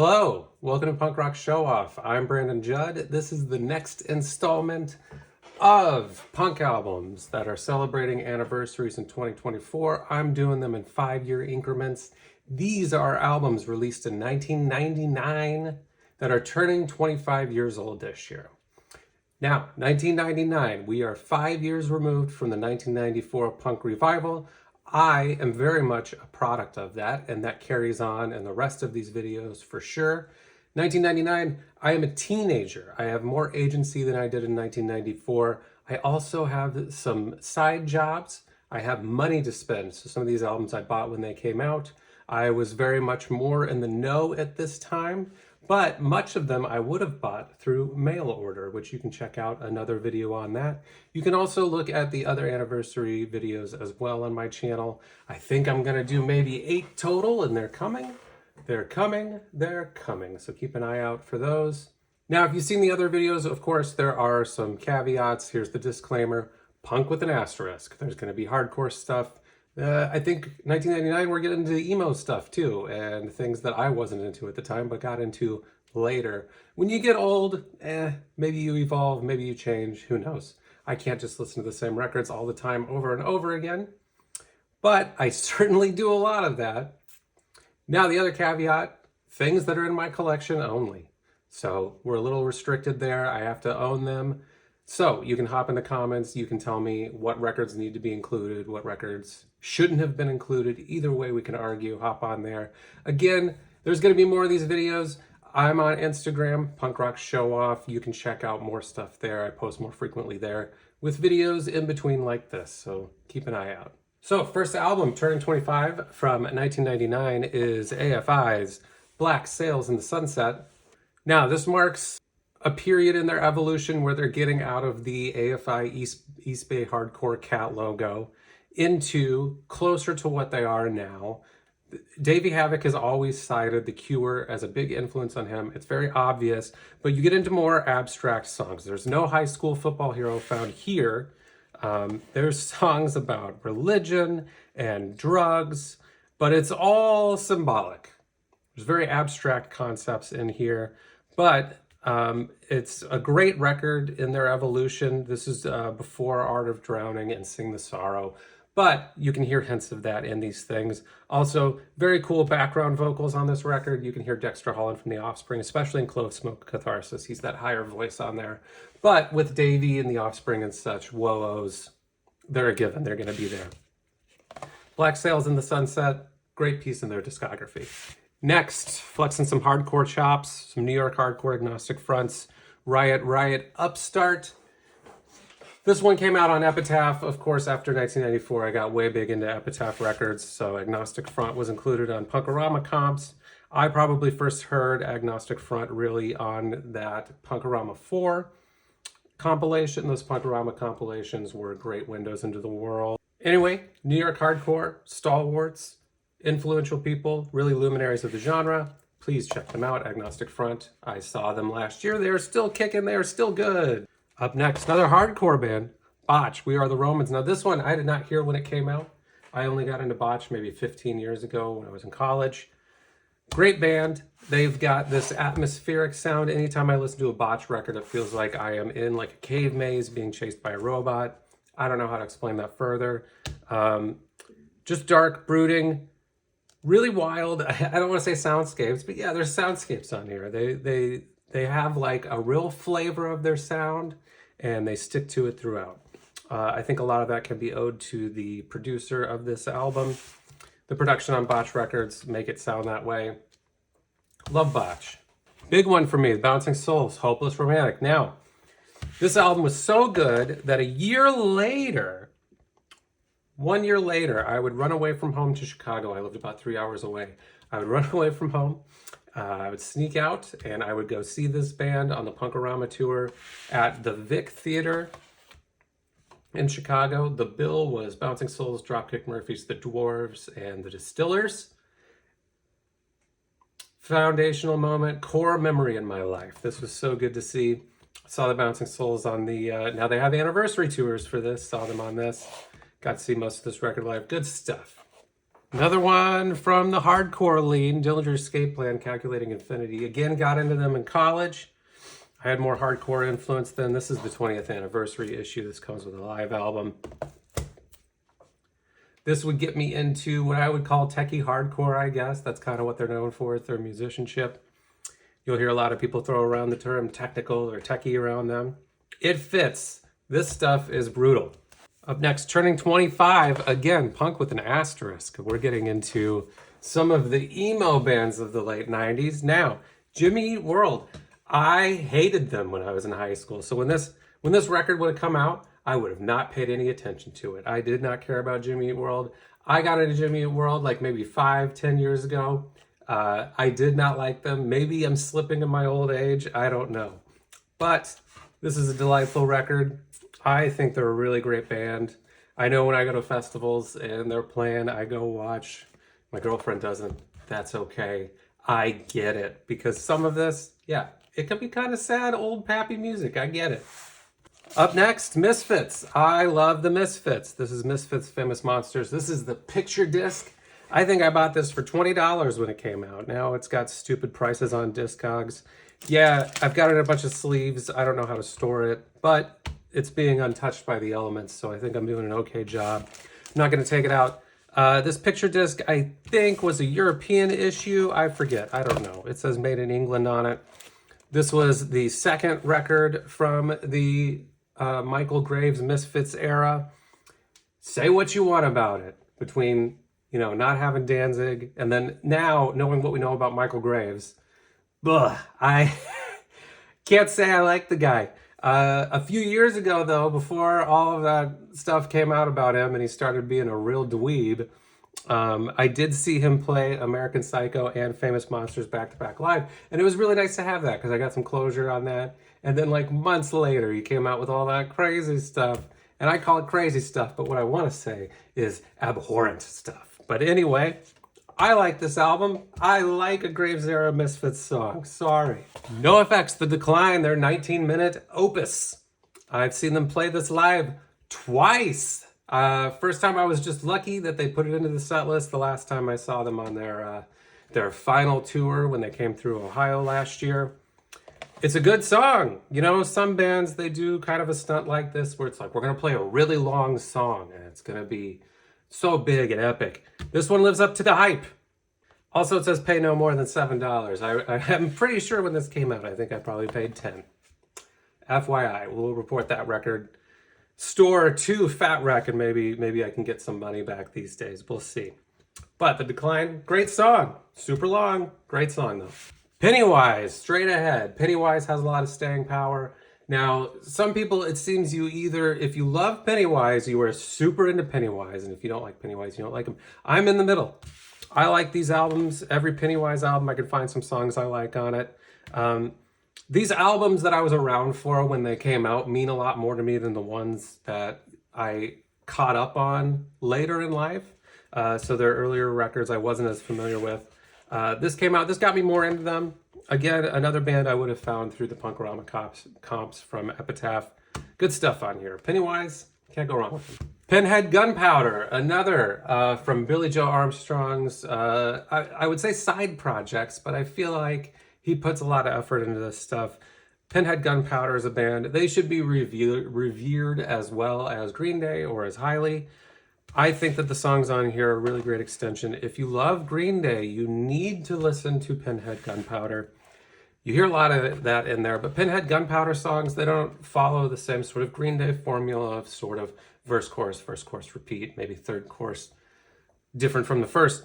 Hello, welcome to Punk Rock Show Off. I'm Brandon Judd. This is the next installment of punk albums that are celebrating anniversaries in 2024. I'm doing them in 5-year increments. These are albums released in 1999 that are turning 25 years old this year. Now, 1999, we are 5 years removed from the 1994 punk revival. I am very much a product of that, and that carries on in the rest of these videos for sure. 1999, I am a teenager. I have more agency than I did in 1994. I also have some side jobs. I have money to spend. So some of these albums I bought when they came out. I was very much more in the know at this time, but much of them I would have bought through mail order, which you can check out another video on that. You can also look at the other anniversary videos as well on my channel. I think I'm gonna do maybe 8 total, and they're coming. They're coming, they're coming. So keep an eye out for those. Now, if you've seen the other videos, of course, there are some caveats. Here's the disclaimer: punk with an asterisk. There's gonna be hardcore stuff. I think 1999 we're getting into emo stuff too, and things that I wasn't into at the time, but got into later. When you get old, maybe you evolve, maybe you change, who knows? I can't just listen to the same records all the time over and over again, but I certainly do a lot of that. Now, the other caveat, things that are in my collection only. So we're a little restricted there. I have to own them. So you can hop in the comments. You can tell me what records need to be included, what records shouldn't have been included. Either way, we can argue. Hop on there. Again, there's going to be more of these videos. I'm on Instagram, Punk Rock Show Off. You can check out more stuff there. I post more frequently there with videos in between like this. So keep an eye out. So first album, turning 25 from 1999, is AFI's Black Sails in the Sunset. Now, this marks a period in their evolution where they're getting out of the AFI East Bay Hardcore Cat logo into closer to what they are now. Davey Havok has always cited The Cure as a big influence on him. It's very obvious, but you get into more abstract songs. There's no high school football hero found here. There's songs about religion and drugs, but it's all symbolic. There's very abstract concepts in here, but it's a great record in their evolution. This is before Art of Drowning and Sing the Sorrow, but you can hear hints of that in these things. Also, very cool background vocals on this record. You can hear Dexter Holland from The Offspring, especially in Clove Smoke Catharsis. He's that higher voice on there. But with Davey and The Offspring and such, whoa-ohs, they're a given. They're going to be there. Black Sails in the Sunset, great piece in their discography. Next, flexing some hardcore chops, some New York hardcore agnostic fronts, Riot Riot Upstart. This one came out on Epitaph. Of course, after 1994, I got way big into Epitaph records, so Agnostic Front was included on Punkorama comps. I probably first heard Agnostic Front really on that Punkorama 4 compilation. Those Punkorama compilations were great windows into the world. Anyway, New York hardcore, stalwarts, influential people, really luminaries of the genre. Please check them out, Agnostic Front. I saw them last year. They're still kicking. They are still good. Up next, another hardcore band, Botch, We Are the Romans. Now, this one I did not hear when it came out. I only got into Botch maybe 15 years ago when I was in college. Great band. They've got this atmospheric sound. Anytime I listen to a Botch record, it feels like I am in like a cave maze being chased by a robot. I don't know how to explain that further. Just dark, brooding, really wild. I don't want to say soundscapes, but yeah, there's soundscapes on here. They have like a real flavor of their sound, and they stick to it throughout. I think a lot of that can be owed to the producer of this album. The production on Botch Records make it sound that way. Love Botch. Big one for me, Bouncing Souls, Hopeless Romantic. Now, this album was so good that 1 year later, I would run away from home to Chicago. I lived about 3 hours away. I would run away from home. I would sneak out and I would go see this band on the Punkorama tour at the Vic Theater in Chicago. The bill was Bouncing Souls, Dropkick Murphys, The Dwarves, and The Distillers. Foundational moment, core memory in my life. This was so good to see. Saw the Bouncing Souls on the, now they have anniversary tours for this. Saw them on this. Got to see most of this record live. Good stuff. Another one from the hardcore lean, Dillinger Escape Plan, Calculating Infinity. Again, got into them in college. I had more hardcore influence then. This is the 20th anniversary issue. This comes with a live album. This would get me into what I would call techie hardcore, I guess. That's kind of what they're known for, their musicianship. You'll hear a lot of people throw around the term technical or techie around them. It fits. This stuff is brutal. Up next, turning 25, again, punk with an asterisk. We're getting into some of the emo bands of the late 90s. Now, Jimmy Eat World. I hated them when I was in high school. So when this record would have come out, I would have not paid any attention to it. I did not care about Jimmy Eat World. I got into Jimmy Eat World like maybe 5-10 years ago. I did not like them. Maybe I'm slipping in my old age. I don't know. But this is a delightful record. I think they're a really great band. I know when I go to festivals and they're playing, I go watch. My girlfriend doesn't. That's okay. I get it. Because some of this, yeah, it can be kind of sad, old pappy music. I get it. Up next, Misfits. I love the Misfits. This is Misfits Famous Monsters. This is the picture disc. I think I bought this for $20 when it came out. Now it's got stupid prices on Discogs. Yeah, I've got it in a bunch of sleeves. I don't know how to store it, but it's being untouched by the elements, so I think I'm doing an okay job. I'm not going to take it out. This picture disc, I think, was a European issue. I forget. I don't know. It says made in England on it. This was the second record from the Michael Graves Misfits era. Say what you want about it. Between, you know, not having Danzig and then now knowing what we know about Michael Graves, I can't say I like the guy. A few years ago, though, before all of that stuff came out about him and he started being a real dweeb, I did see him play American Psycho and Famous Monsters back-to-back live, and it was really nice to have that because I got some closure on that. And then like months later, he came out with all that crazy stuff, and I call it crazy stuff, but what I want to say is abhorrent stuff. But anyway, I like this album. I like a Graves era Misfits song. Sorry. NoFX, The Decline, their 19-minute opus. I've seen them play this live twice. First time I was just lucky that they put it into the set list. The last time I saw them on their final tour when they came through Ohio last year. It's a good song. You know, some bands, they do kind of a stunt like this where it's like, we're going to play a really long song and it's going to be so big and epic. This one lives up to the hype. Also, it says pay no more than $7. I'm pretty sure when this came out, I think I probably paid $10. FYI, we'll report that record store to Fat Wreck and maybe I can get some money back these days. We'll see. But The Decline, great song. Super long, great song though. Pennywise, straight ahead. Pennywise has a lot of staying power. Now, some people, it seems you either, if you love Pennywise, you are super into Pennywise, and if you don't like Pennywise, you don't like him. I'm in the middle. I like these albums. Every Pennywise album, I can find some songs I like on it. These albums that I was around for when they came out mean a lot more to me than the ones that I caught up on later in life. So their earlier records I wasn't as familiar with. This came out, this got me more into them. Again, another band I would have found through the Punkorama comps from Epitaph. Good stuff on here. Pennywise, can't go wrong with them. Pinhead Gunpowder, another from Billy Joe Armstrong's, I would say side projects, but I feel like he puts a lot of effort into this stuff. Pinhead Gunpowder is a band. They should be revered as well as Green Day or as highly. I think that the songs on here are a really great extension. If you love Green Day, you need to listen to Pinhead Gunpowder. You hear a lot of that in there, but Pinhead Gunpowder songs, they don't follow the same sort of Green Day formula of sort of verse, chorus, repeat, maybe third chorus, different from the first.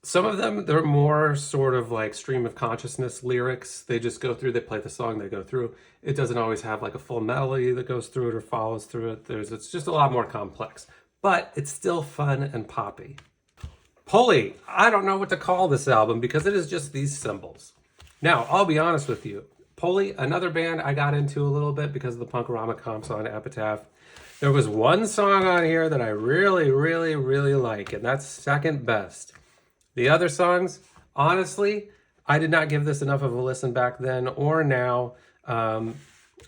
Some of them, they're more sort of like stream of consciousness lyrics. They just go through, they play the song, they go through. It doesn't always have like a full melody that goes through it or follows through it. It's just a lot more complex, but it's still fun and poppy. Pulley, I don't know what to call this album because it is just these symbols. Now, I'll be honest with you. Pulley, another band I got into a little bit because of the Punkorama comps on Epitaph. There was one song on here that I really, really, really like, and that's Second Best. The other songs, honestly, I did not give this enough of a listen back then or now.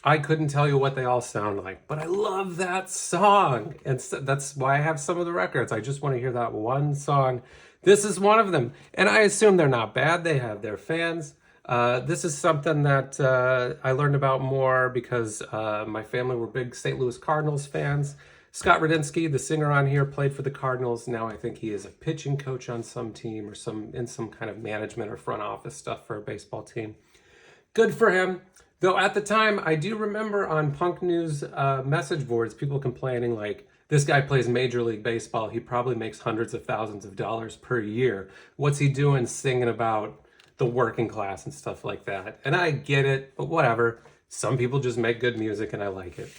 I couldn't tell you what they all sound like, but I love that song. And so that's why I have some of the records. I just want to hear that one song. This is one of them. And I assume they're not bad. They have their fans. This is something that I learned about more because my family were big St. Louis Cardinals fans. Scott Radinsky, the singer on here, played for the Cardinals. Now I think he is a pitching coach on some team or in some kind of management or front office stuff for a baseball team. Good for him. Though at the time, I do remember on Punk News message boards, people complaining like, this guy plays Major League Baseball. He probably makes hundreds of thousands of dollars per year. What's he doing singing about the working class and stuff like that? And I get it, but whatever. Some people just make good music and I like it.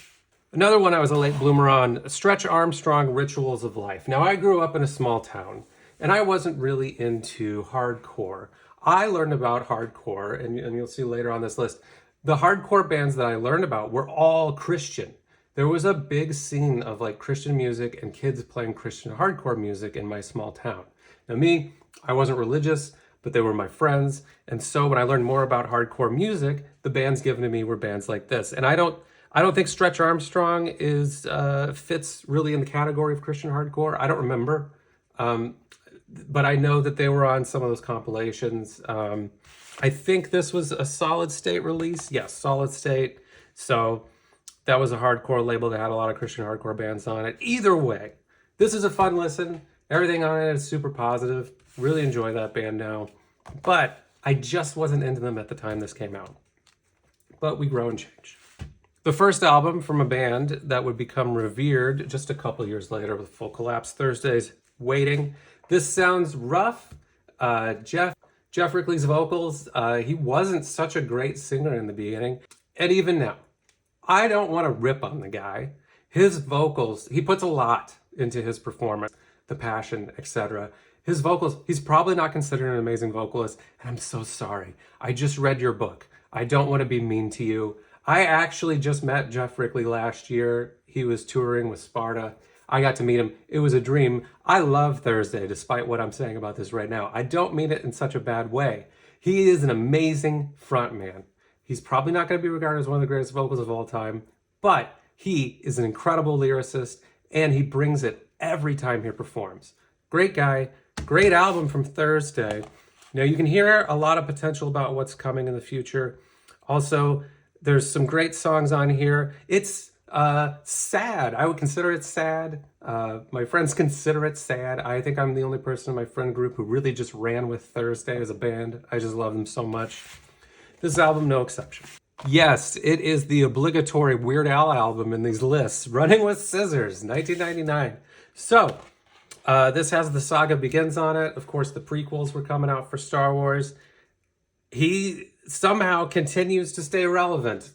Another one I was a late bloomer on, Stretch Armstrong, Rituals of Life. Now, I grew up in a small town, and I wasn't really into hardcore. I learned about hardcore, and you'll see later on this list, the hardcore bands that I learned about were all Christian. There was a big scene of like Christian music and kids playing Christian hardcore music in my small town. Now me, I wasn't religious, but they were my friends. And so when I learned more about hardcore music, the bands given to me were bands like this. And I don't think Stretch Armstrong fits really in the category of Christian hardcore. I don't remember. But I know that they were on some of those compilations. I think this was a Solid State release. Yes, Solid State. So that was a hardcore label that had a lot of Christian hardcore bands on it. Either way, this is a fun listen. Everything on it is super positive. Really enjoy that band now. But I just wasn't into them at the time this came out. But we grow and change. The first album from a band that would become revered just a couple years later with Full Collapse, Thursday's Waiting. This sounds rough. Jeff Rickley's vocals, he wasn't such a great singer in the beginning. And even now, I don't want to rip on the guy. His vocals, he puts a lot into his performance, the passion, etc. His vocals, he's probably not considered an amazing vocalist. And I'm so sorry. I just read your book. I don't want to be mean to you. I actually just met Jeff Rickley last year. He was touring with Sparta. I got to meet him. It was a dream. I love Thursday, despite what I'm saying about this right now. I don't mean it in such a bad way. He is an amazing frontman. He's probably not going to be regarded as one of the greatest vocals of all time, but he is an incredible lyricist, and he brings it every time he performs. Great guy. Great album from Thursday. Now, you can hear a lot of potential about what's coming in the future. Also, there's some great songs on here. It's sad. I would consider it sad. My friends consider it sad. I think I'm the only person in my friend group who really just ran with Thursday as a band. I just love them so much. This album, no exception. Yes, it is the obligatory Weird Al album in these lists. Running with Scissors, 1999. So, this has The Saga Begins on it. Of course, the prequels were coming out for Star Wars. He somehow continues to stay relevant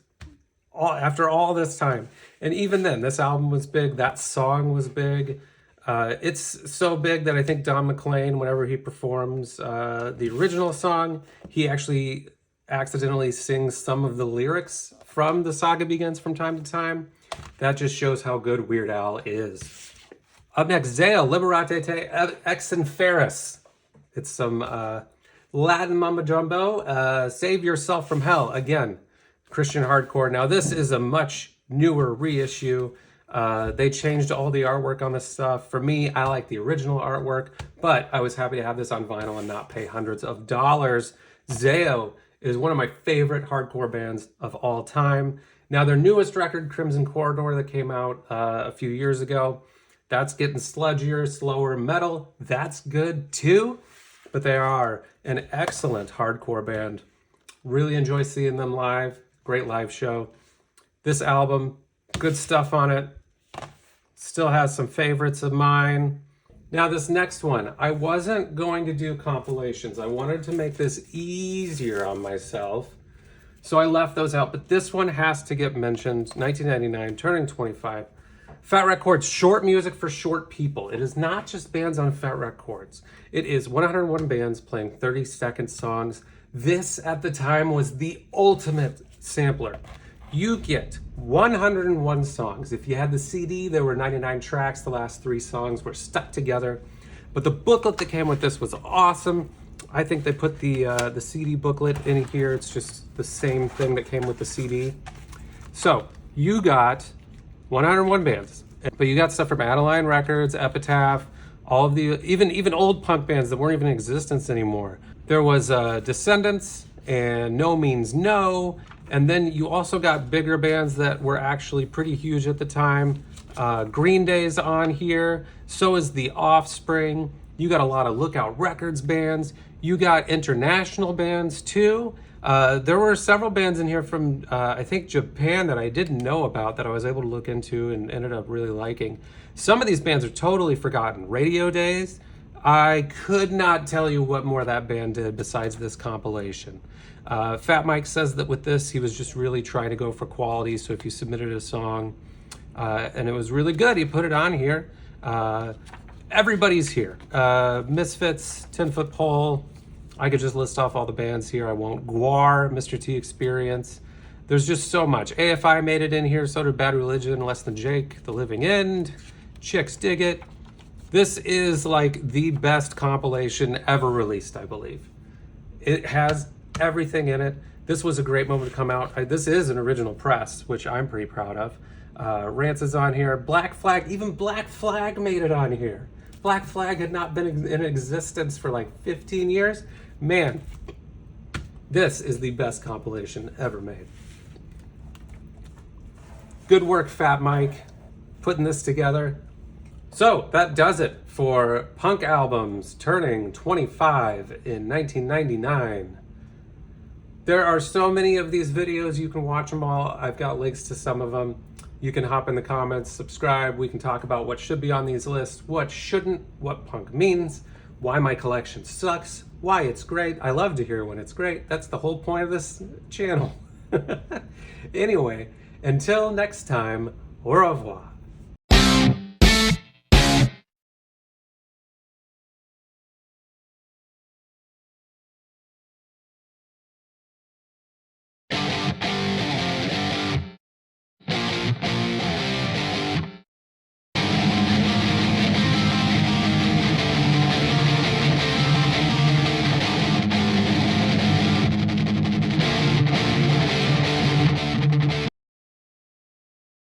after all this time. And even then, this album was big. That song was big. It's so big that I think Don McLean, whenever he performs the original song, he actually accidentally sings some of the lyrics from The Saga Begins from time to time. That just shows how good Weird Al is. Up next, Zao, Liberate Te Ex Inferis. It's some Latin mumbo jumbo. Save Yourself from Hell. Again, Christian hardcore. Now, this is a much newer reissue. They changed all the artwork on this stuff. For me, I like the original artwork, but I was happy to have this on vinyl and not pay hundreds of dollars. Zao is one of my favorite hardcore bands of all time. Now, their newest record, Crimson Corridor, that came out a few years ago, that's getting sludgier, slower metal. That's good too, but they are an excellent hardcore band. Really enjoy seeing them live. Great live show. This album, good stuff on it. Still has some favorites of mine. Now, this next one, I wasn't going to do compilations. I wanted to make this easier on myself, so I left those out. But this one has to get mentioned. 1999, turning 25. Fat Wreck Chords, short music for short people. It is not just bands on Fat Wreck Chords. It is 101 bands playing 30-second songs. This, at the time, was the ultimate sampler. You get 101 songs. If you had the CD, there were 99 tracks. The last 3 songs were stuck together. But the booklet that came with this was awesome. I think they put the CD booklet in here. It's just the same thing that came with the CD. So you got 101 bands, but you got stuff from Adeline Records, Epitaph, all of the even old punk bands that weren't even in existence anymore. There was Descendants and No Means No, and then you also got bigger bands that were actually pretty huge at the time. Green Day's on here, so is The Offspring. You got a lot of Lookout Records bands. You got international bands too. There were several bands in here from, I think, Japan that I didn't know about that I was able to look into and ended up really liking. Some of these bands are totally forgotten. Radio Days, I could not tell you what more that band did besides this compilation. Fat Mike says that with this, he was just really trying to go for quality. So if you submitted a song and it was really good, he put it on here. Everybody's here. Misfits, 10-Foot Pole. I could just list off all the bands here. I won't. Guar, Mr. T Experience. There's just so much. AFI made it in here. So did Bad Religion, Less Than Jake, The Living End, Chicks Dig It. This is like the best compilation ever released, I believe. It has everything in it. This was a great moment to come out. This is an original press, which I'm pretty proud of. Rants is on here. Black Flag, even Black Flag made it on here. Black Flag had not been in existence for like 15 years. Man, this is the best compilation ever made. Good work, Fat Mike, putting this together. So that does it for punk albums turning 25 in 1999. There are so many of these videos. You can watch them all. I've got links to some of them. You can hop in the comments, subscribe. We can talk about what should be on these lists, what shouldn't, what punk means, why my collection sucks, why it's great. I love to hear when it's great. That's the whole point of this channel. Anyway, until next time, au revoir.